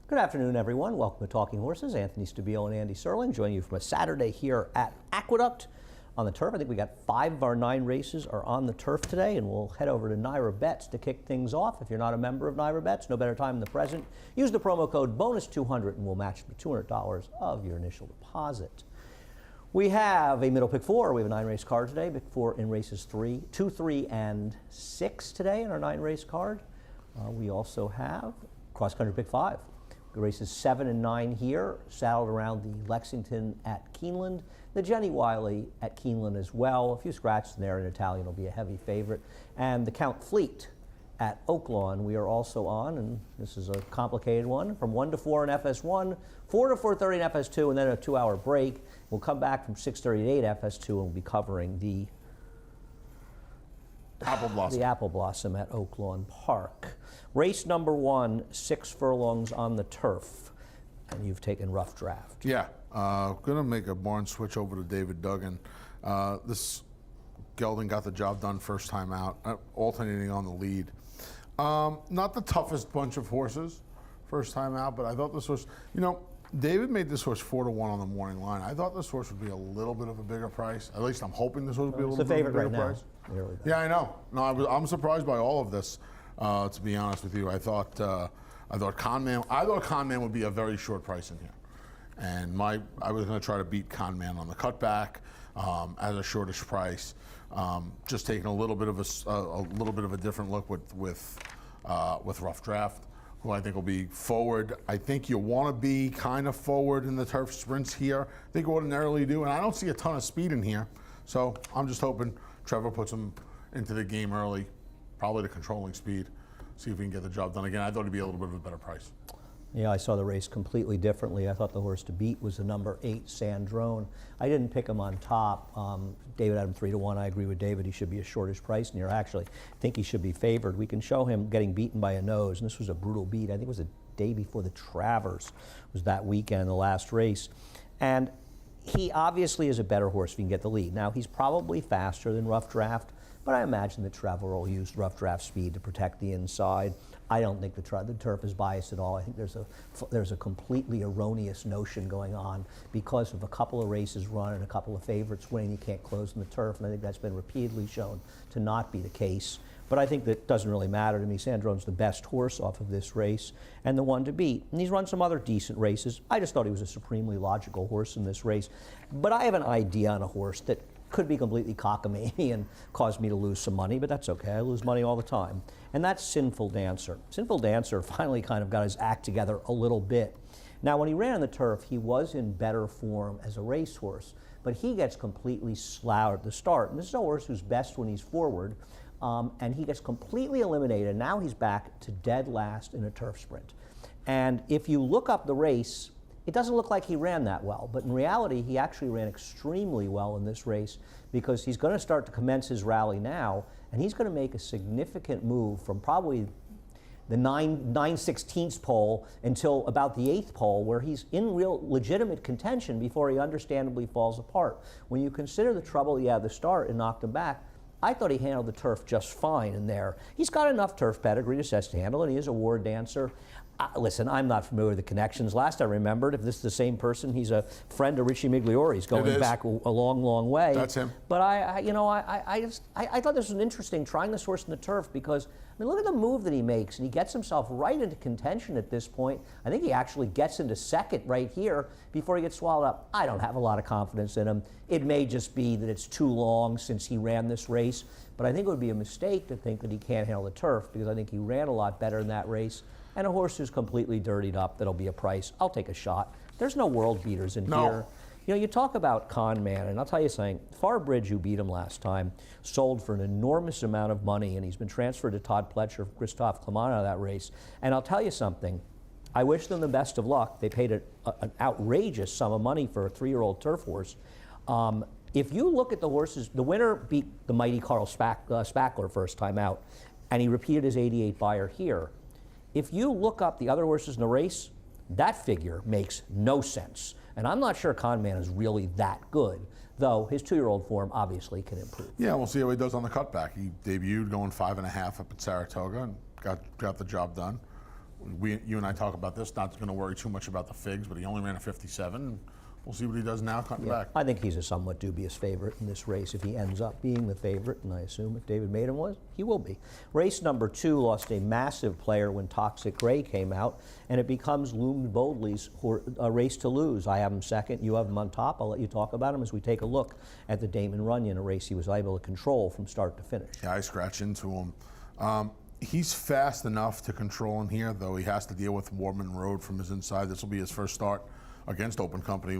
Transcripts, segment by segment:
Good afternoon, everyone. Welcome to Talking Horses. Anthony Stabile and Andy Serling joining you from a Saturday here at Aqueduct on the turf. I think we got 5 of our 9 races are on the turf today, and we'll head over to NYRA Bets to kick things off. If you're not a member of NYRA Bets, no better time than the present. Use the promo code BONUS200 and we'll match the $200 of your initial deposit. We have a middle pick 4. We have a 9-race card today. Pick 4 in races 2, 3, and 6 today in our 9-race card. We also have cross-country pick 5. Races 7 and 9 here, saddled around the Lexington at Keeneland, the Jenny Wiley at Keeneland as well. A few scratches in there, and Italian will be a heavy favorite. And the Count Fleet at Oaklawn we are also on, and this is a complicated one, from 1 to 4 in FS1, 4 to 4:30 in FS2, and then a 2-hour break. We'll come back from 6:30 to 8 FS2, and we'll be covering the Apple Blossom at Oaklawn Park. Race number 1, 6 furlongs on the turf, and you've taken Rough Draft. Yeah, gonna make a barn switch over to David Duggan. This gelding got the job done first time out, alternating on the lead. Not the toughest bunch of horses first time out, but I thought this was, David made this horse 4-1 on the morning line. I thought this horse would be a little bit of a bigger price. At least I'm hoping this horse would be a little bit of a bigger price. Really yeah, I know. No, I'm surprised by all of this. To be honest with you, I thought Conman would be a very short price in here, and I was going to try to beat Conman on the cutback at a shortish price. Just taking a little bit of a different look with Rough Draft, who I think will be forward. I think you want to be kind of forward in the turf sprints here. I think ordinarily you do, and I don't see a ton of speed in here. So I'm just hoping Trevor puts him into the game early, probably to controlling speed, see if we can get the job done again. I thought it'd be a little bit of a better price. Yeah, I saw the race completely differently. I thought the horse to beat was the number 8, Sandrone. I didn't pick him on top. David had him 3-1. I agree with David. He should be a shortish price near. Actually, I think he should be favored. We can show him getting beaten by a nose, and this was a brutal beat. I think it was the day before the Travers. It was that weekend, the last race. And he obviously is a better horse if he can get the lead. Now, he's probably faster than Rough Draft, but I imagine that Trevor will use Rough Draft speed to protect the inside. I don't think the turf is biased at all. I think there's a completely erroneous notion going on because of a couple of races run and a couple of favorites winning. You can't close in the turf, and I think that's been repeatedly shown to not be the case. But I think that doesn't really matter to me. Sandrone's the best horse off of this race and the one to beat. And he's run some other decent races. I just thought he was a supremely logical horse in this race. But I have an idea on a horse that could be completely cockamamie and cause me to lose some money, but that's okay. I lose money all the time. And that's Sinful Dancer. Sinful Dancer finally kind of got his act together a little bit. Now, when he ran on the turf, he was in better form as a racehorse, but he gets completely slouched at the start. And this is a horse who's best when he's forward, and he gets completely eliminated. Now he's back to dead last in a turf sprint. And if you look up the race, it doesn't look like he ran that well, but in reality, he actually ran extremely well in this race because he's going to start to commence his rally now, and he's going to make a significant move from probably the 9/16 pole until about the 8th pole, where he's in real legitimate contention before he understandably falls apart. When you consider the trouble he had at the start and knocked him back, I thought he handled the turf just fine in there. He's got enough turf pedigree to handle it. He is a war dancer. Listen, I'm not familiar with the connections. Last I remembered, if this is the same person, he's a friend of Richie Migliore. He's going back a long, long way. That's him. But I thought this was interesting, trying this horse in the turf, because look at the move that he makes, and he gets himself right into contention at this point. I think he actually gets into second right here before he gets swallowed up. I don't have a lot of confidence in him. It may just be that it's too long since he ran this race, but I think it would be a mistake to think that he can't handle the turf, because I think he ran a lot better in that race. And a horse who's completely dirtied up, that'll be a price. I'll take a shot. There's no world beaters in here. You talk about Conman, and I'll tell you something. Farbridge, who beat him last time, sold for an enormous amount of money, and he's been transferred to Todd Pletcher, Christophe Clement out of that race. And I'll tell you something. I wish them the best of luck. They paid an outrageous sum of money for a 3-year-old turf horse. If you look at the horses, the winner beat the mighty Carl Spackler first time out, and he repeated his 88 Beyer here. If you look up the other horses in the race, that figure makes no sense. And I'm not sure Conman is really that good, though his 2-year-old form obviously can improve. Yeah, we'll see how he does on the cutback. He debuted going 5.5 up at Saratoga and got the job done. you and I talk about this, not going to worry too much about the figs, but he only ran a 57. We'll see what he does now cutting back. I think he's a somewhat dubious favorite in this race if he ends up being the favorite, and I assume if David Maiden was, he will be. Race number 2 lost a massive player when Toxic Gray came out, and it becomes Looms Boldly's race to lose. I have him second, you have him on top. I'll let you talk about him as we take a look at the Damon Runyon, a race he was able to control from start to finish. Yeah, I scratch into him. He's fast enough to control in here, though he has to deal with Warman Road from his inside. This will be his first start against Open Company.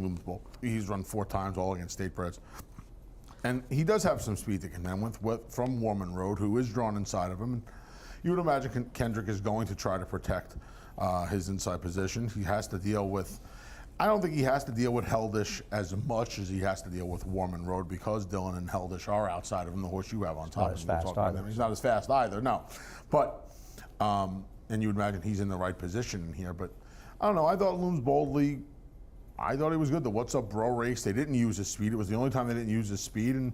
He's run 4 times, all against state breds. And he does have some speed to contend with from Warman Road, who is drawn inside of him. And you would imagine Kendrick is going to try to protect his inside position. He has to deal with, I don't think he has to deal with Heldish as much as he has to deal with Warman Road, because Dylan and Heldish are outside of him, the horse you have on top. Not as fast either. He's not as fast either, no. But, and you would imagine he's in the right position in here. But I don't know, I thought Looms Boldly, I thought he was good. The What's Up Bro race, they didn't use his speed. It was the only time they didn't use his speed. And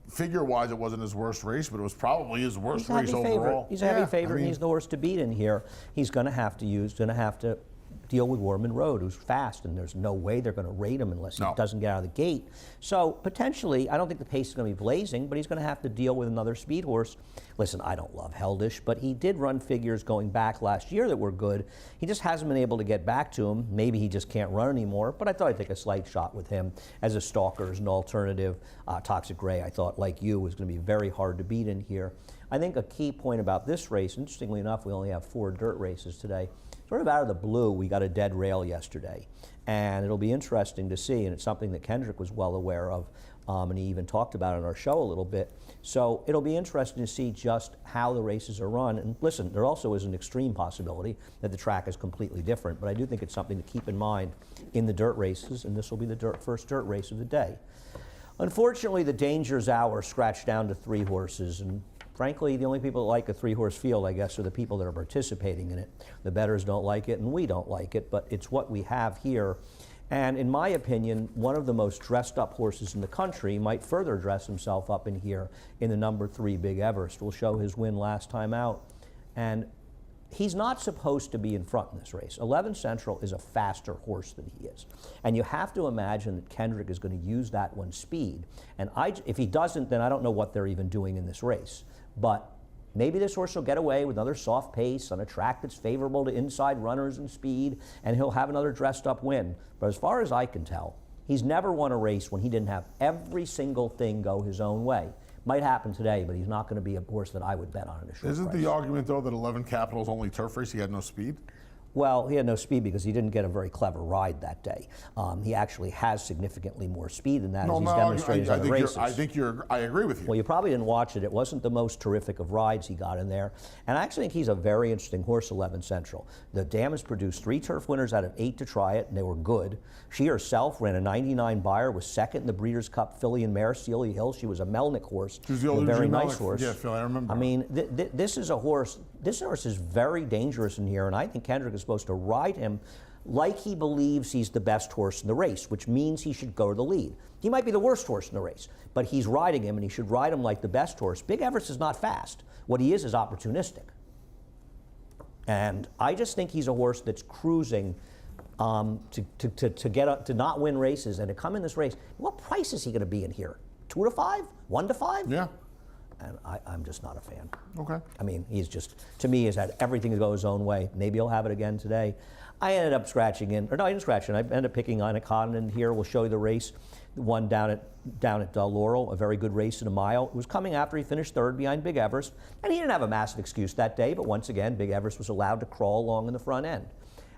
figure-wise, it wasn't his worst race, but it was probably his worst race overall. He's a heavy favorite, and he's the horse to beat in here. He's going to have to deal with Warman Road, who's fast, and there's no way they're going to rate him unless he doesn't get out of the gate. So potentially, I don't think the pace is going to be blazing, but he's going to have to deal with another speed horse. Listen, I don't love Heldish, but he did run figures going back last year that were good. He just hasn't been able to get back to him. Maybe he just can't run anymore, but I thought I'd take a slight shot with him as a stalker, as an alternative. Toxic Gray, I thought, like you, was going to be very hard to beat in here. I think a key point about this race, interestingly enough, we only have 4 dirt races today. Sort of out of the blue, we got a dead rail yesterday. And it'll be interesting to see, and it's something that Kendrick was well aware of, and he even talked about it on our show a little bit. So it'll be interesting to see just how the races are run. And listen, there also is an extreme possibility that the track is completely different, but I do think it's something to keep in mind in the dirt races, and this will be the first dirt race of the day. Unfortunately, the Danger's Hour scratched down to 3 horses, and frankly, the only people that like a 3-horse field, I guess, are the people that are participating in it. The bettors don't like it, and we don't like it, but it's what we have here. And in my opinion, one of the most dressed up horses in the country might further dress himself up in here in the number 3 Big Everest. We'll show his win last time out. And he's not supposed to be in front in this race. 11 Central is a faster horse than he is. And you have to imagine that Kendrick is going to use that one speed. And if he doesn't, then I don't know what they're even doing in this race. But maybe this horse will get away with another soft pace on a track that's favorable to inside runners and speed, and he'll have another dressed up win. But as far as I can tell, he's never won a race when he didn't have every single thing go his own way. Might happen today, but he's not going to be a horse that I would bet on in a short Isn't price. the argument, though, that 11 Capital's only turf race, he had no speed? Well, he had no speed because he didn't get a very clever ride that day. He actually has significantly more speed than that, as he's demonstrated in other races. I agree with you. Well, you probably didn't watch it. It wasn't the most terrific of rides he got in there. And I actually think he's a very interesting horse, 11 Central. The dam has produced 3 turf winners out of 8 to try it, and they were good. She herself ran a 99 Beyer, was second in the Breeders' Cup filly and mare, Celia Hill. She was a Melnick horse, She was the a old very Melnick. nice horse. Yeah, Phil, I remember. I mean, this is a horse. This horse is very dangerous in here, and I think Kendrick is supposed to ride him like he believes he's the best horse in the race, which means he should go to the lead. He might be the worst horse in the race, but he's riding him, and he should ride him like the best horse. Big Everest is not fast. What he is opportunistic. And I just think he's a horse that's cruising to not win races and to come in this race. What price is he going to be in here? 2 to 5? 1 to 5? Yeah. And I'm just not a fan. Okay. I mean, he's just, to me, has had everything to go his own way. Maybe he'll have it again today. I ended up scratching in, or no, I didn't scratch in. I ended up picking Anaconda in here. We'll show you the race. The one down at Laurel, a very good race in a mile. It was coming after he finished 3rd behind Big Everest, and he didn't have a massive excuse that day, but once again, Big Everest was allowed to crawl along in the front end.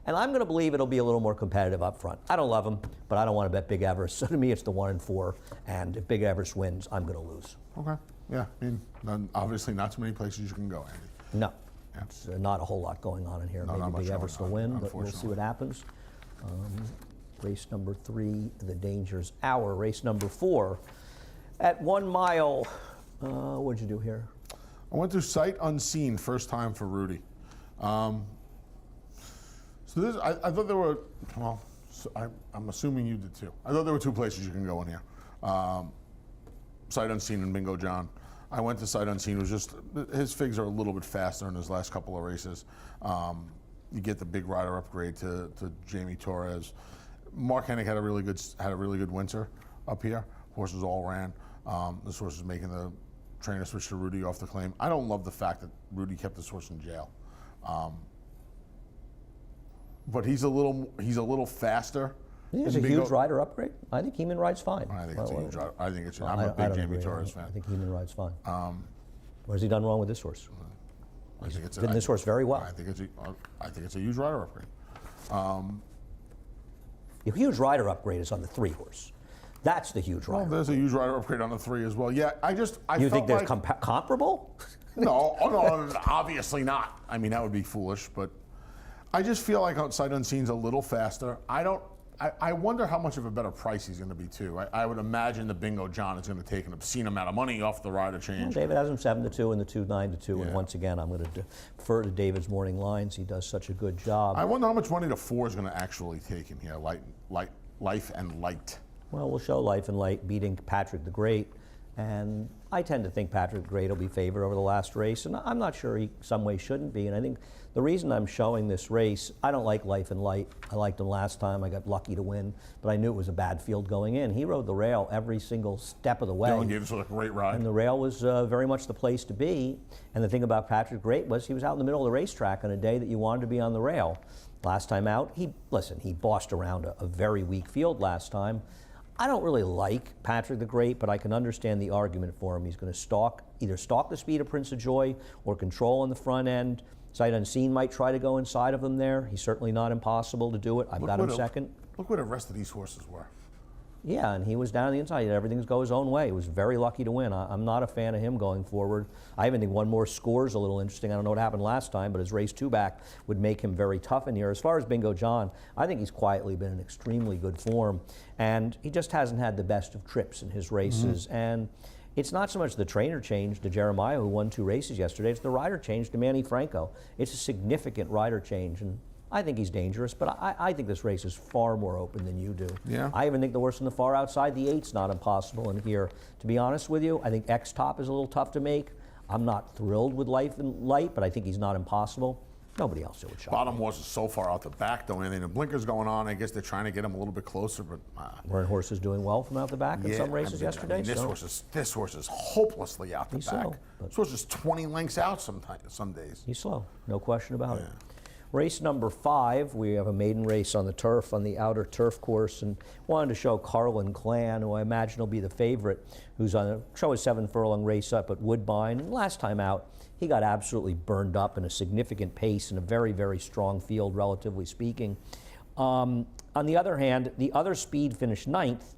And I'm going to believe it'll be a little more competitive up front. I don't love him, but I don't want to bet Big Everest. So to me, it's the 1 and 4, and if Big Everest wins, I'm going to lose. Okay. Yeah. I mean, obviously not too many places you can go, Andy. No. Yeah. There's not a whole lot going on in here. No, not Maybe Big much Everest will going on, win, but we'll see unfortunately. what happens. Race number 3, the Danger's Hour. Race number 4, at 1 mile. What'd you do here? I went through Sight Unseen, first time for Rudy. So this, I thought there were, well, so I'm assuming you did too. I thought there were 2 places you can go in here. Sight Unseen and Bingo John. I went to sight unseen. It was just his figs are a little bit faster in his last couple of races. You get the big rider upgrade to Jamie Torres. Mark Hennig had a really good winter up here. Horses all ran. This horse is making the trainer switch to Rudy off the claim. I don't love the fact that Rudy kept this horse in jail, but he's a little faster. It's a huge rider upgrade. I think Heeman rides fine. I think it's a huge rider. I think it's. I'm a big Jamie Torres fan. I think Heeman rides fine. What has he done wrong with this horse? I think it's ridden this horse very well. I think it's a huge rider upgrade. The huge rider upgrade is on the 3 horse. That's the huge rider. Well, there's a huge rider upgrade on the 3 as well. Yeah, I You think they're comparable? No, obviously not. I mean, that would be foolish, but I just feel like Sight Unseen's a little faster. I wonder how much of a better price he's going to be, too. I would imagine the Bingo John is going to take an obscene amount of money off the rider change. Well, David has him 7-2 and the 2 9-2, and once again, I'm going to defer to David's morning lines. He does such a good job. I wonder how much money the 4 is going to actually take in here, Life and Light. Well, we'll show Life and Light beating Patrick the Great, and I tend to think Patrick the Great will be favored over the last race, and I'm not sure he some way shouldn't be, and I think the reason I'm showing this race, I don't like Life and Light. I liked him last time. I got lucky to win, but I knew it was a bad field going in. He rode the rail every single step of the way. Dylan gave us a great ride. And the rail was very much the place to be, and the thing about Patrick the Great was he was out in the middle of the racetrack on a day that you wanted to be on the rail. Last time out, he bossed around a very weak field last time. I don't really like Patrick the Great, but I can understand the argument for him. He's going to either stalk the speed of Prince of Joy or control on the front end. Sight Unseen might try to go inside of him there. He's certainly not impossible to do it. I've got him second. Look where the rest of these horses were. Yeah, and he was down the inside. Everything goes his own way. He was very lucky to win. I'm not a fan of him going forward. I even think One More Score's a little interesting. I don't know what happened last time, but his race 2 back would make him very tough in here. As far as Bingo John, I think he's quietly been in extremely good form, and he just hasn't had the best of trips in his races. And it's not so much the trainer change to Jeremiah, who won 2 races yesterday. It's the rider change to Manny Franco. It's a significant rider change, and I think he's dangerous, but I think this race is far more open than you do. Yeah. I even think the horse on the far outside, the 8's not impossible in here. To be honest with you, I think X-Top is a little tough to make. I'm not thrilled with Life and Light, but I think he's not impossible. Nobody else would shot. Bottom horse is so far out the back, though. Anything the blinker's going on. I guess they're trying to get him a little bit closer, but weren't horses doing well from out the back in some races yesterday? This horse is hopelessly out the back. Slow, this horse is 20 lengths out some days. He's slow, no question about it. Race number 5, we have a maiden race on the turf, on the outer turf course, and wanted to show Carlin Clan, who I imagine will be the favorite, who's on a 7-furlong race up at Woodbine. And last time out, he got absolutely burned up in a significant pace in a very, very strong field, relatively speaking. On the other hand, the other speed finished 9th,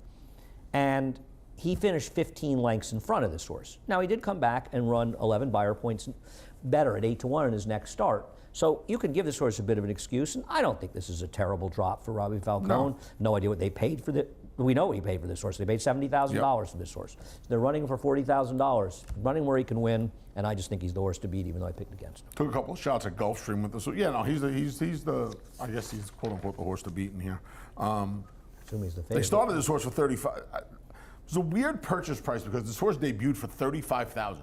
and he finished 15 lengths in front of this horse. Now, he did come back and run 11 buyer points better at 8-1 in his next start. So you can give this horse a bit of an excuse, and I don't think this is a terrible drop for Robbie Falcone. No idea what they paid for we know what he paid for this horse. They paid $70,000 for this horse. They're running him for $40,000, running where he can win, and I just think he's the horse to beat, even though I picked against him. Took a couple of shots at Gulfstream with this. Yeah, no, he's the I guess he's quote unquote the horse to beat in here. Assume he's the favorite. They started this horse for 35. It was a weird purchase price because this horse debuted for $35,000.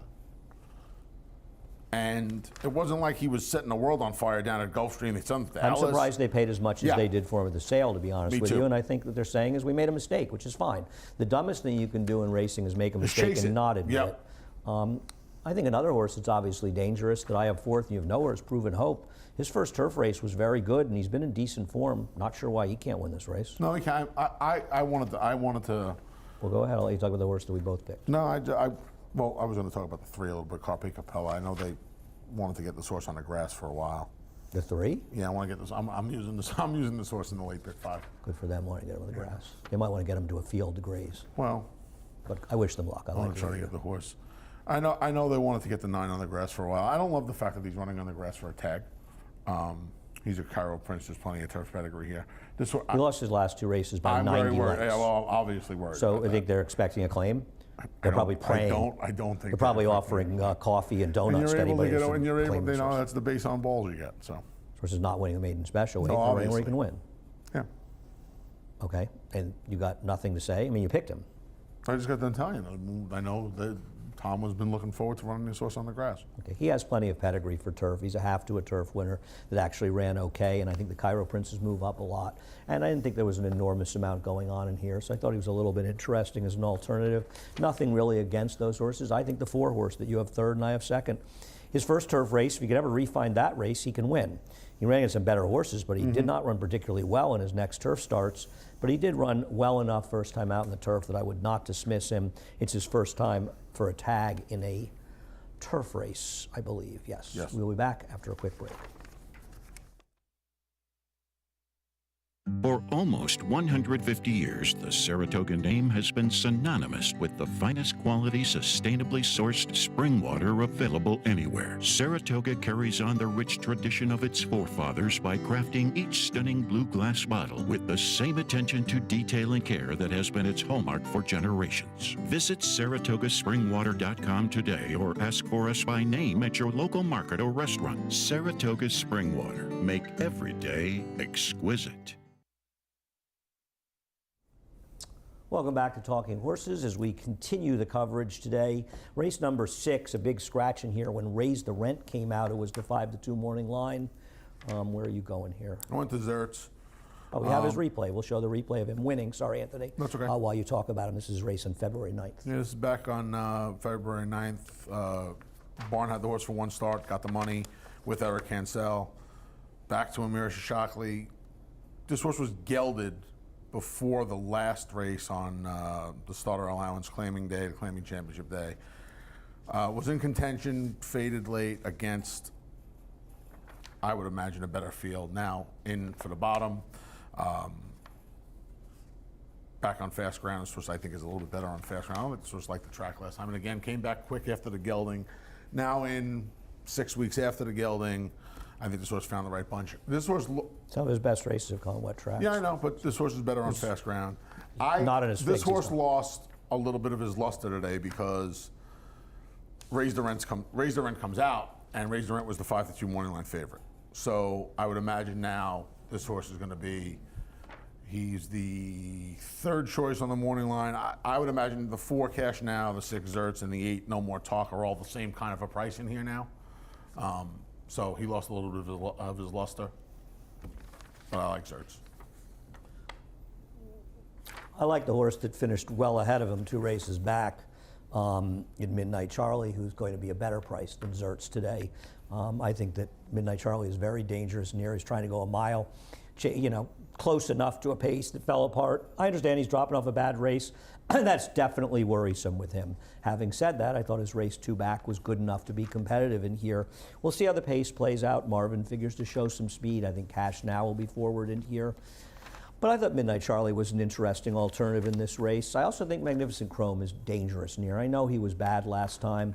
And it wasn't like he was setting the world on fire down at Gulfstream. I'm surprised they paid as much as they did for him at the sale, to be honest with you. And I think what they're saying is we made a mistake, which is fine. The dumbest thing you can do in racing is make a mistake and not admit it. I think another horse that's obviously dangerous that I have 4th and you have nowhere is Proven Hope. His first turf race was very good, and he's been in decent form. Not sure why he can't win this race. No, he can't. I wanted to. Well, go ahead. I'll let you talk about the horse that we both picked. No, well, I was going to talk about the 3 a little bit, Carpe Capella. I know they wanted to get this horse on the grass for a while. The 3? Yeah, I want to get this. I'm using this horse in the late pick 5. Good for them wanting to get him on the grass. They might want to get him to a field to graze. Well, but I wish them luck. I want to try to get the horse. I know they wanted to get the 9 on the grass for a while. I don't love the fact that he's running on the grass for a tag. He's a Cairo Prince. There's plenty of turf pedigree here. He lost his last 2 races by 90 very worried. lengths. Yeah, well, obviously worried. So I think they're expecting a claim. They're probably praying. I don't think they're probably offering coffee and donuts to anybody. And you're able to know that's the base on balls you get. So this is not winning a maiden special. No, running where he can win. Yeah. Okay, and you got nothing to say. I mean, you picked him. I just got done telling you. I know the Tom has been looking forward to running this horse on the grass. Okay, he has plenty of pedigree for turf. He's a half to a turf winner that actually ran okay, and I think the Cairo Princes move up a lot. And I didn't think there was an enormous amount going on in here, so I thought he was a little bit interesting as an alternative. Nothing really against those horses. I think the 4 horse that you have third and I have second. His first turf race, if you could ever refine that race, he can win. He ran against some better horses, but he did not run particularly well in his next turf starts. But he did run well enough first time out in the turf that I would not dismiss him. It's his first time for a tag in a turf race, I believe. Yes. We'll be back after a quick break. For almost 150 years, the Saratoga name has been synonymous with the finest quality, sustainably sourced spring water available anywhere. Saratoga carries on the rich tradition of its forefathers by crafting each stunning blue glass bottle with the same attention to detail and care that has been its hallmark for generations. Visit SaratogaSpringwater.com today or ask for us by name at your local market or restaurant. Saratoga Spring Water. Make every day exquisite. Welcome back to Talking Horses as we continue the coverage today. Race number 6, a big scratch in here when Raise the Rent came out. It was the 5-2 morning line. Where are you going here? I went to Zerts. Oh, we have his replay. We'll show the replay of him winning. Sorry, Anthony. That's okay. While you talk about him, this is a race on February 9th. Yeah, this is back on February 9th. Barn had the horse for 1 start, got the money with Eric Cancel. Back to Amir Shashakli. This horse was gelded before the last race on the starter allowance claiming day, the claiming championship day. Was in contention, faded late against, I would imagine, a better field. Now in for the bottom. Back on fast ground. This horse I think is a little bit better on fast ground. I don't think this horse liked the track last time. And again, came back quick after the gelding. Now in 6 weeks after the gelding, I think this horse found the right bunch. This horse. Some of his best races have gone wet tracks. Yeah, I know, but this horse is better on fast ground. Not in his This figs, horse he's not. lost a little bit of his luster today because Raise the Rent comes out, and Raise the Rent was the 5-2 morning line favorite. So I would imagine now this horse is going to be. He's the 3rd choice on the morning line. I would imagine the 4 Cash Now, the 6 Zerts, and the 8 No More Talk are all the same kind of a price in here now. So he lost a little bit of his luster. But I like Zerts. I like the horse that finished well ahead of him 2 races back in Midnight Charlie, who's going to be a better price than Zerts today. I think that Midnight Charlie is very dangerous and here he's trying to go a mile, close enough to a pace that fell apart. I understand he's dropping off a bad race, and that's definitely worrisome with him. Having said that, I thought his race 2 back was good enough to be competitive in here. We'll see how the pace plays out. Marvin figures to show some speed. I think Cash Now will be forward in here. But I thought Midnight Charlie was an interesting alternative in this race. I also think Magnificent Chrome is dangerous in here. I know he was bad last time.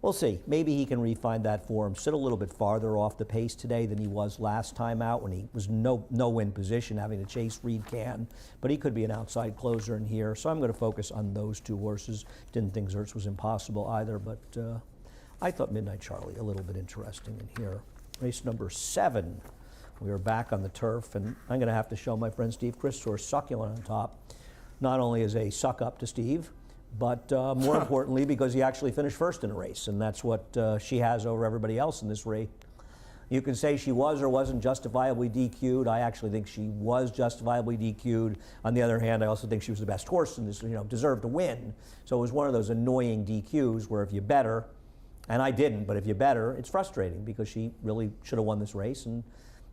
We'll see. Maybe he can refine that form, sit a little bit farther off the pace today than he was last time out when he was no win position, having to chase Reed Can. But he could be an outside closer in here. So I'm going to focus on those 2 horses. Didn't think Zerts was impossible either, but I thought Midnight Charlie a little bit interesting in here. Race number 7. We are back on the turf, and I'm going to have to show my friend Steve Christor Succulent on top. Not only as a suck up to Steve, but more importantly, because he actually finished first in a race, and that's what she has over everybody else in this race. You can say she was or wasn't justifiably DQ'd. I actually think she was justifiably DQ'd. On the other hand, I also think she was the best horse in this, deserved to win. So it was one of those annoying DQs where if you bet her, and I didn't, but if you bet her, it's frustrating because she really should have won this race, and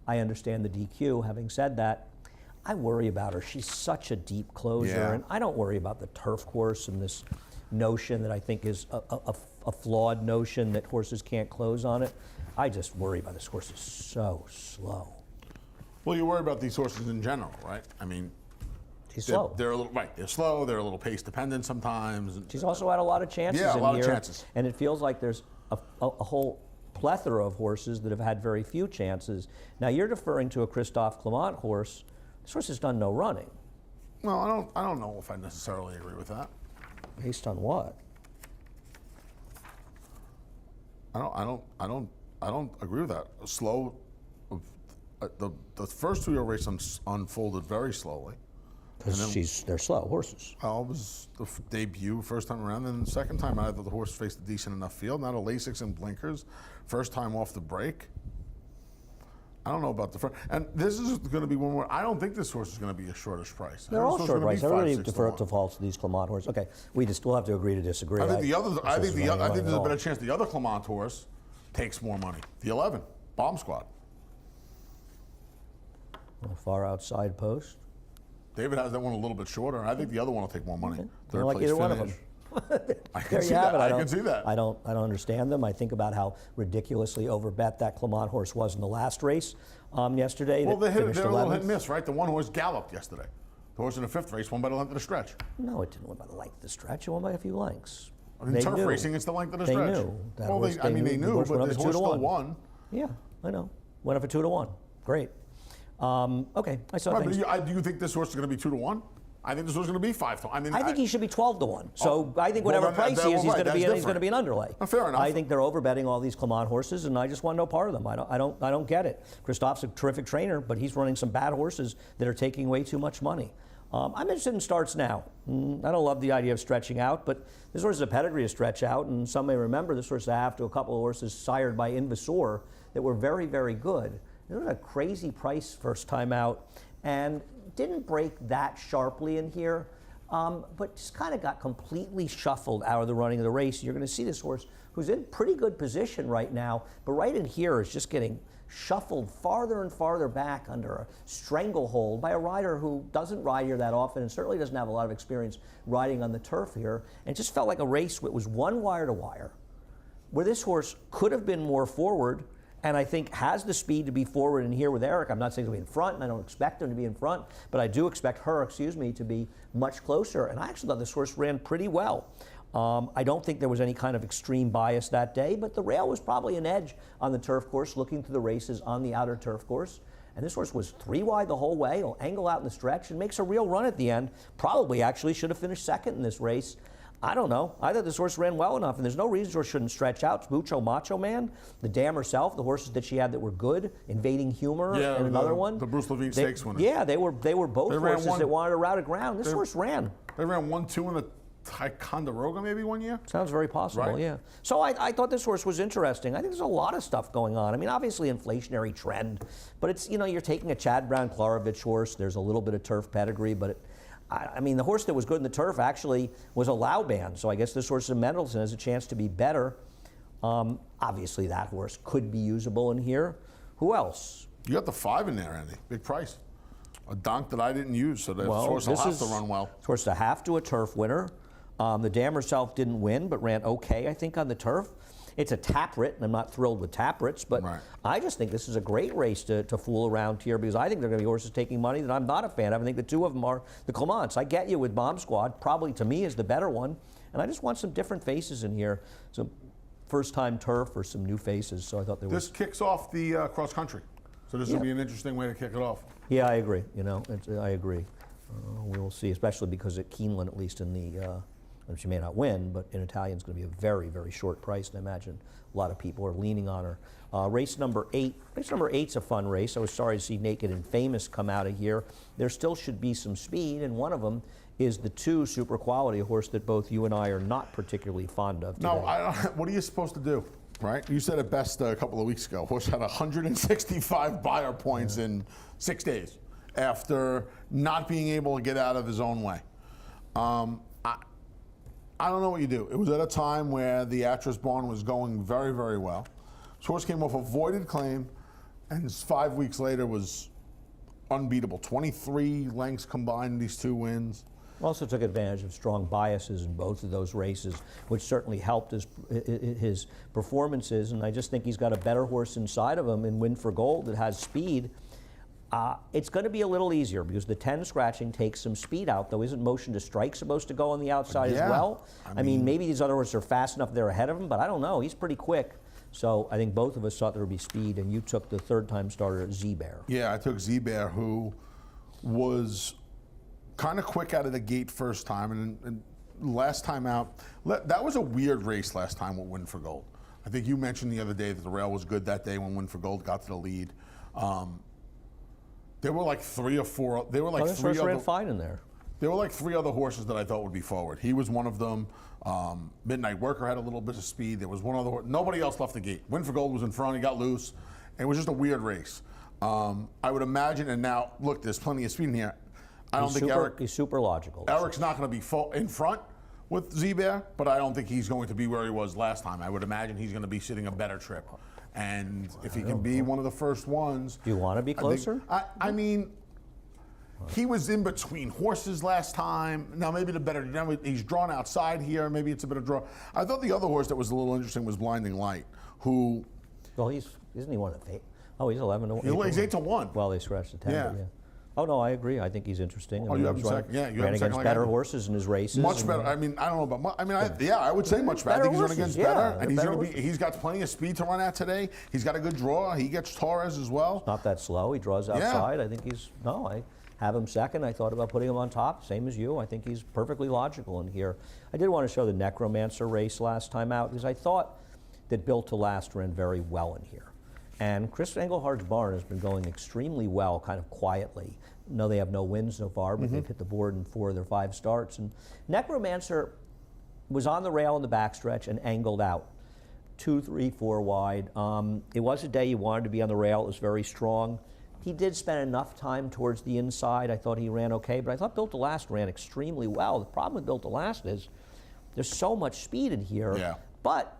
I understand the DQ. Having said that, I worry about her. She's such a deep closer, and I don't worry about the turf course and this notion that I think is a flawed notion that horses can't close on it. I just worry about this horse is so slow. Well, you worry about these horses in general, right? I mean, She's slow. They're a little They're slow. They're a little pace dependent sometimes. She's also had a lot of chances Yeah, a in lot of here, chances. and it feels like there's a whole plethora of horses that have had very few chances. Now you're deferring to a Christophe Clement horse. This horse has done no running. Well, I don't know if I necessarily agree with that. Based on what? I don't agree with that. Slow. The first 2-year race unfolded very slowly. because they're slow horses. Well, it was the debut first time around, and the second time out, I thought the horse faced a decent enough field. Not a Lasix and blinkers. First time off the break. I don't know about the front. And this is going to be one more. I don't think this horse is going to be a shortish price. They're all short price. Everybody 5, 6 to 1. defaults to these Clement horses. Okay, we'll have to agree to disagree. I think I think there's a better better. chance the other Clement horse takes more money. The 11, Bomb Squad. Far outside post. David has that one a little bit shorter. I think the other one will take more money. I Third don't like place either one of finish. them. I can There see you have that. it. I can see that. I don't understand them. I think about how ridiculously overbet that Clement horse was in the last race yesterday. Well, that they're finished a little hit 11th. and miss, right? The one horse galloped yesterday. The horse in the 5th race won by the length of the stretch. No, it didn't win by the length of the stretch. It won by a few lengths. I mean, They turf knew. racing, it's the length of the They stretch. knew. That Well, horse- they the knew, horse but went up this at 2 horse to still 1. won. Yeah, I know. Went up for 2 to 1. Great. Okay, I saw Right, things. but do you think this horse is going to be 2 to 1? I think this horse is going to be 5 to 1. I think he should be 12 to 1. So I think well, whatever then price he is, he's right, going to be that's he's going to be an underlay. Fair enough. I think they're overbetting all these Clement horses, and I just want no part of them. I don't get it. Christophe's a terrific trainer, but he's running some bad horses that are taking way too much money. I'm interested in starts now. I don't love the idea of stretching out, but this horse is a pedigree to stretch out, and some may remember this horse after a couple of horses sired by Invasor that were very, very good. It was a crazy price first time out, and didn't break that sharply in here. But just kind of got completely shuffled out of the running of the race. You're going to see this horse who's in pretty good position right now, but right in here is just getting shuffled farther and farther back under a stranglehold by a rider who doesn't ride here that often and certainly doesn't have a lot of experience riding on the turf here. And it just felt like a race that was one wire to wire, where this horse could have been more forward, and I think has the speed to be forward in here with Eric. I'm not saying he'll be in front, and I don't expect him to be in front, but I do expect her, to be much closer. And I actually thought this horse ran pretty well. I don't think there was any kind of extreme bias that day, but the rail was probably an edge on the turf course, looking to the races on the outer turf course. And this horse was 3 wide the whole way. He'll angle out in the stretch and makes a real run at the end. Probably actually should have finished second in this race. I don't know. I thought this horse ran well enough, and there's no reason this horse shouldn't stretch out. It's Mucho Macho Man, the dam herself, the horses that she had that were good, Invading Humor, Yeah, and another one. the Bruce Levine Stakes winner. Yeah, they were both They ran horses one- that wanted to route a ground. This horse ran. They ran 1-2 in the Ticonderoga maybe one year. Sounds very possible, Right. yeah. So I thought this horse was interesting. I think there's a lot of stuff going on. I mean, obviously inflationary trend, but it's, you're taking a Chad Brown-Klarovich horse. There's a little bit of turf pedigree, but I mean, the horse that was good in the turf actually was a Lauban, so I guess this horse in Mendelssohn has a chance to be better. Obviously, that horse could be usable in here. Who else? You got the 5 in there, Andy. Big price. A donk that I didn't use, so that horse will have to run well. This horse is a half to a turf winner. The dam herself didn't win, but ran okay, I think, on the turf. It's a Taprit, and I'm not thrilled with Taprits, but Right. I just think this is a great race to fool around here because I think they're going to be horses taking money that I'm not a fan of. I think the two of them are the Clements. I get you with Bomb Squad, probably to me is the better one, and I just want some different faces in here, some first-time turf or some new faces. So I thought there was. This kicks off the cross country, so this will be an interesting way to kick it off. Yeah, I agree. I agree. We will see, especially because at Keeneland, at least in the. She may not win, but in Italian, it's going to be a very, very short price, and I imagine a lot of people are leaning on her. Race number 8. Race number 8's a fun race. I was sorry to see Naked and Famous come out of here. There still should be some speed, and one of them is the 2 Super Quality, a horse that both you and I are not particularly fond of today. No, what are you supposed to do, right? You said it best a couple of weeks ago. Horse had 165 buyer points in 6 days after not being able to get out of his own way. I don't know what you do. It was at a time where the Actress Barn was going very, very well. This horse came off a voided claim, and 5 weeks later was unbeatable. 23 lengths combined in these 2 wins. Also took advantage of strong biases in both of those races, which certainly helped his performances. And I just think he's got a better horse inside of him in Win for Gold that has speed. It's going to be a little easier because the 10 scratching takes some speed out, though. Isn't Motion to Strike supposed to go on the outside as well? I mean, maybe these other horses are fast enough they're ahead of him, but I don't know. He's pretty quick. So I think both of us thought there would be speed, and you took the 3rd-time starter, Z-Bear. Yeah, I took Z-Bear, who was kind of quick out of the gate first time, and last time out, that was a weird race last time with Win for Gold. I think you mentioned the other day that the rail was good that day when Win for Gold got to the lead. There were like 3 or 4. There were like This 3 horse ran other. fine in there. There were like 3 other horses that I thought would be forward. He was one of them. Midnight Worker had a little bit of speed. There was one other horse. Nobody else left the gate. Win for Gold was in front. He got loose. It was just a weird race. I would imagine, and now, look, there's plenty of speed in here. I don't think He's super logical. Eric's not going to be in front with Z-Bear, but I don't think he's going to be where he was last time. I would imagine he's going to be sitting a better trip. And if he can be one of the first ones. Do you want to be closer? I mean, he was in between horses last time. Now maybe now he's drawn outside here. Maybe it's a bit of draw. I thought the other horse that was a little interesting was Blinding Light, who. Well, isn't he one of the? Oh, he's 11 to 1. He's 8 to 1. Well, they scratched the 10. Yeah. Yeah. Oh no, I agree. I think he's interesting. Oh, you have him second. Yeah, you have ran him second against like better I did. horses in his races. Much better. I mean, I don't know about much. I mean, I would say much better. I think he's running against better, and he's better going to be. He's got plenty of speed to run at today. He's got a good draw. He gets Torres as well. Not that slow. He draws outside. I think I have him second. I thought about putting him on top, same as you. I think he's perfectly logical in here. I did want to show the Necromancer race last time out because I thought that Built to Last ran very well in here. And Chris Engelhardt's barn has been going extremely well, kind of quietly. No, they have no wins so far, but they've hit the board in 4 of their 5 starts. And Necromancer was on the rail in the backstretch and angled out, 2, 3, 4 wide. It was a day he wanted to be on the rail. It was very strong. He did spend enough time towards the inside. I thought he ran okay, but I thought Built to Last ran extremely well. The problem with Built to Last is there's so much speed in here, Yeah. but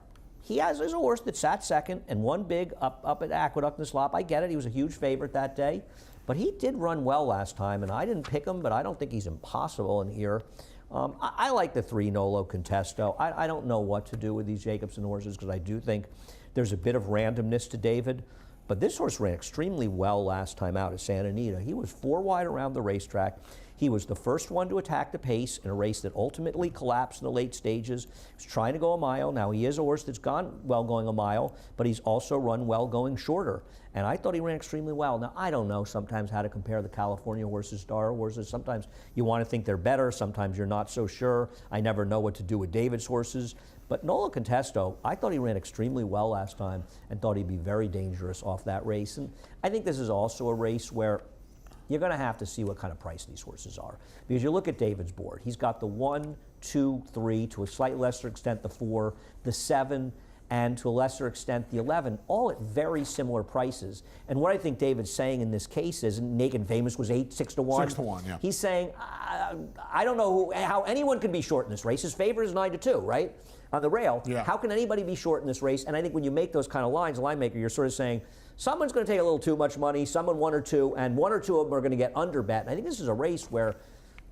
there's a horse that sat second and won big up at Aqueduct in the slop. I get it. He was a huge favorite that day. But he did run well last time, and I didn't pick him, but I don't think he's impossible in here. I like the 3 Nolo Contesto. I don't know what to do with these Jacobson horses because I do think there's a bit of randomness to David. But this horse ran extremely well last time out at Santa Anita. He was 4 wide around the racetrack. He was the first one to attack the pace in a race that ultimately collapsed in the late stages. He's trying to go a mile. Now, he is a horse that's gone well going a mile, but he's also run well going shorter. And I thought he ran extremely well. Now, I don't know sometimes how to compare the California horses to our horses. Sometimes you want to think they're better. Sometimes you're not so sure. I never know what to do with David's horses. But Nolo Contesto, I thought he ran extremely well last time and thought he'd be very dangerous off that race. And I think this is also a race where you're going to have to see what kind of price these horses are. Because you look at David's board. He's got the 1, 2, 3, to a slightly lesser extent the 4, the 7, and to a lesser extent the 11, all at very similar prices. And what I think David's saying in this case is, Naked Famous was 6 to 1. 6 to 1, yeah. He's saying, I don't know how anyone could be short in this race. His favorite is 9 to 2, right? On the rail. Yeah. How can anybody be short in this race? And I think when you make those kind of lines, a line maker, you're sort of saying, someone's going to take a little too much money, someone 1 or 2, and 1 or 2 of them are going to get under bet. And I think this is a race where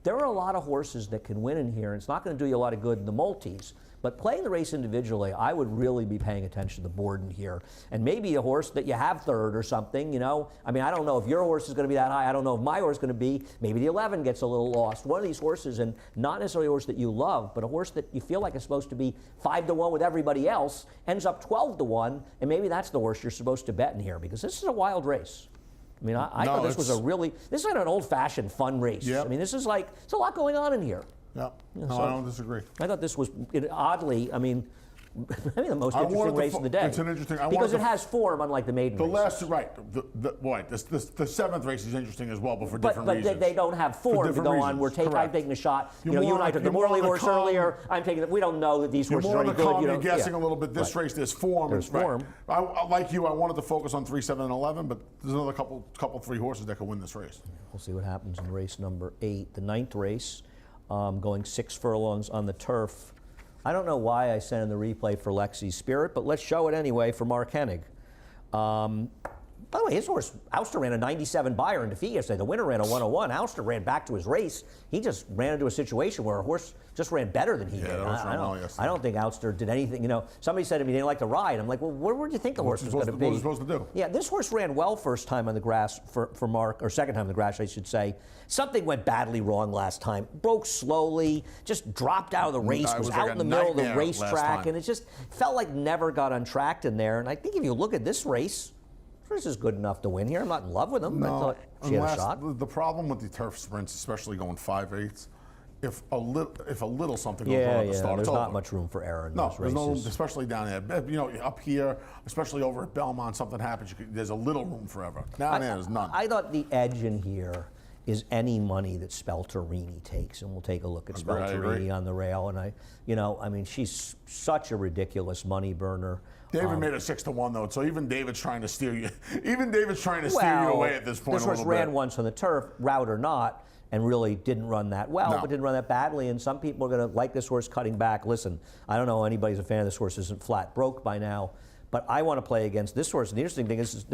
there are a lot of horses that can win in here. And it's not going to do you a lot of good in the multis. But playing the race individually, I would really be paying attention to the board in here. And maybe a horse that you have third or something, you know. I mean, I don't know if your horse is going to be that high. I don't know if my horse is going to be. Maybe the 11 gets a little lost. One of these horses, and not necessarily a horse that you love, but a horse that you feel like is supposed to be 5 to 1 with everybody else, ends up 12 to 1, and maybe that's the horse you're supposed to bet in here, because this is a wild race. I mean, I thought this was this is like an old-fashioned fun race. Yep. I mean, this is like, there's a lot going on in here. Yeah. No, so I don't disagree. I thought this was oddly, I mean, maybe the most interesting race of the day. It's an interesting. Because it has form, unlike the maiden The races. last, right? The 7th race is interesting as well, but for But different reasons. they don't have form to different go on. reasons, I'm correct. taking a shot. You're You more and I on took the- the Morley you're more on horse the calm. earlier. I'm taking. We don't know that these You're horses more are on any the good. calm. You You're know, guessing yeah. a little bit. This Right. race, there's form. There's right. form. Like you, I wanted to focus on 3, 7, and 11, but there's another couple, 3 horses that could win this race. We'll see what happens in race number 8, the 9th race, going 6 furlongs on the turf. I don't know why I sent in the replay for Lexi's Spirit, but let's show it anyway for Mark Hennig. By the way, his horse, Ouster, ran a 97 Buyer in defeat yesterday. The winner ran a 101. Ouster ran back to his race. He just ran into a situation where a horse just ran better than he did. that horse ran well yesterday. I don't think Ouster did anything. You know, somebody said to me he didn't like to ride. I'm like, well, where would you think the horse was going to be? What was he supposed to do? Yeah, this horse ran well first time on the grass for Mark, or second time on the grass, I should say. Something went badly wrong last time. Broke slowly, just dropped out of the race, It was was out like in a the middle of the nightmare last racetrack, time. and it just felt like never got untracked in there. And I think if you look at this race is good enough to win here. I'm not in love with him. I thought she had a shot. The problem with the turf sprints, especially going 5/8, if a little something goes wrong Yeah, at the start, there's it's not over. much room for error in No, those there's races. no room, especially down there. You know, up here, especially over at Belmont, something happens. There's a little room forever. Down there, there's none. I thought the edge in here is any money that Spelterini takes, and we'll take a look at I agree. Spelterini on the rail. And I mean, she's such a ridiculous money burner. David made it 6-1 though, so even David's trying to steer you. Even David's trying to steer you away at this point. This horse ran once on the turf, route or not, and really didn't run that well, No. but didn't run that badly. And some people are going to like this horse cutting back. Listen, I don't know anybody's a fan of this horse, isn't flat broke by now, but I want to play against this horse. And the interesting thing is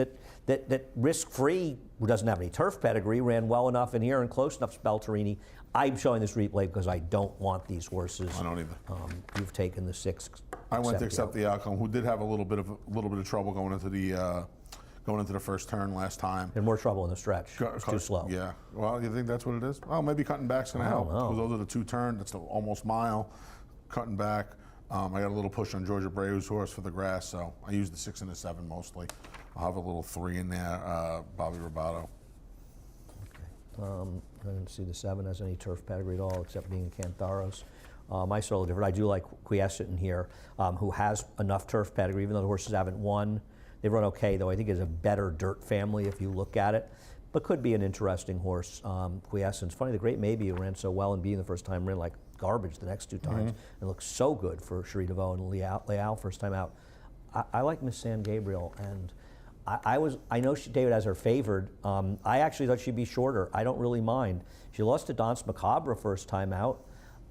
that Risk Free, who doesn't have any turf pedigree, ran well enough in here and close enough to Spelterini. I'm showing this replay because I don't want these horses. I don't either. You've taken the 6. I went to accept the outcome. Who did have a little bit of trouble going into the first turn last time. And more trouble in the stretch. It's too slow. Yeah. Well, you think that's what it is? Well, maybe cutting back's going to help. know. Because those are the 2 turn. That's the almost mile. Cutting back. I got a little push on Georgia Breu's horse for the grass, so I used the 6 and the 7 mostly. I'll have a little 3 in there, Bobby Robato. I didn't see the 7 has any turf pedigree at all, except being Cantharos. I saw a little different. I do like Quiescent in here, who has enough turf pedigree, even though the horses haven't won. They run okay, though. I think it's a better dirt family if you look at it, but could be an interesting horse. Quiescent. It's funny, the Great Maybe, who ran so well and being the first time, ran like garbage the next 2 times. It looks so good for Cherie DeVoe and Leal first time out. I like Miss San Gabriel, and I know David has her favored. I actually thought she'd be shorter. I don't really mind. She lost to Danse Macabre first time out.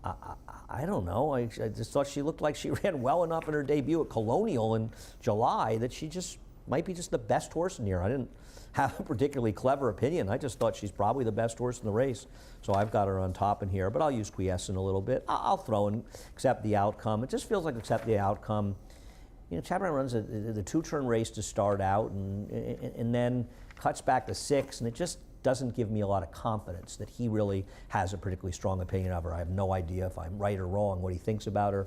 I don't know. I just thought she looked like she ran well enough in her debut at Colonial in July that she just might be just the best horse in here. I didn't have a particularly clever opinion. I just thought she's probably the best horse in the race. So I've got her on top in here, but I'll use Quiescent a little bit. I'll throw and accept the outcome. It just feels like accept the outcome. You know, Chaparral runs the 2-turn race to start out and then cuts back to 6, and it just doesn't give me a lot of confidence that he really has a particularly strong opinion of her. I have no idea if I'm right or wrong what he thinks about her.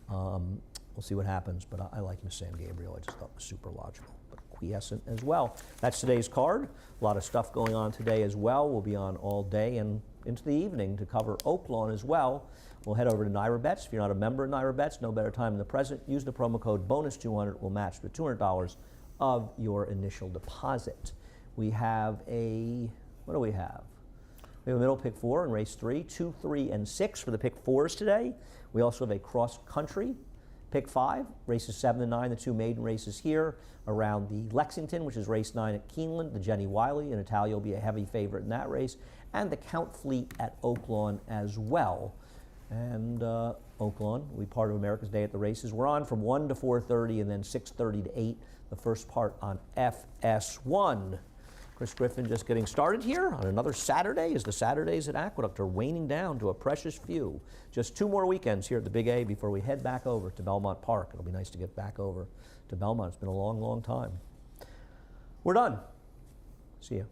We'll see what happens, but I like Miss San Gabriel. I just thought it was super logical. But Quiescent as well. That's today's card. A lot of stuff going on today as well. We'll be on all day and into the evening to cover Oaklawn as well. We'll head over to NYRA Bets. If you're not a member of NYRA Bets, no better time than the present. Use the promo code BONUS200. We'll match with $200 of your initial deposit. We have what do we have? We have a middle pick 4 in race 3, 2, 3, and 6 for the pick 4s today. We also have a cross country pick 5, races 7 and 9, the 2 maiden races here around the Lexington, which is race 9 at Keeneland. The Jenny Wiley and Italia will be a heavy favorite in that race, and the Count Fleet at Oaklawn as well. And Oaklawn will be part of America's Day at the Races. We're on from 1 to 4:30 and then 6:30 to 8, the first part on FS1. Chris Griffin just getting started here on another Saturday as the Saturdays at Aqueduct are waning down to a precious few. Just 2 more weekends here at the Big A before we head back over to Belmont Park. It'll be nice to get back over to Belmont. It's been a long, long time. We're done. See ya.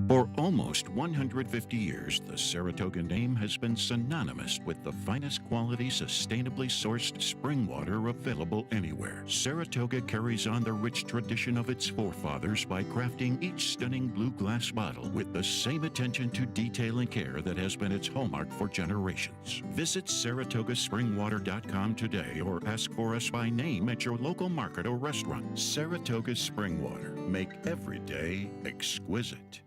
For almost 150 years, the Saratoga name has been synonymous with the finest quality, sustainably sourced spring water available anywhere. Saratoga carries on the rich tradition of its forefathers by crafting each stunning blue glass bottle with the same attention to detail and care that has been its hallmark for generations. Visit SaratogaSpringwater.com today or ask for us by name at your local market or restaurant. Saratoga Spring Water. Make every day exquisite.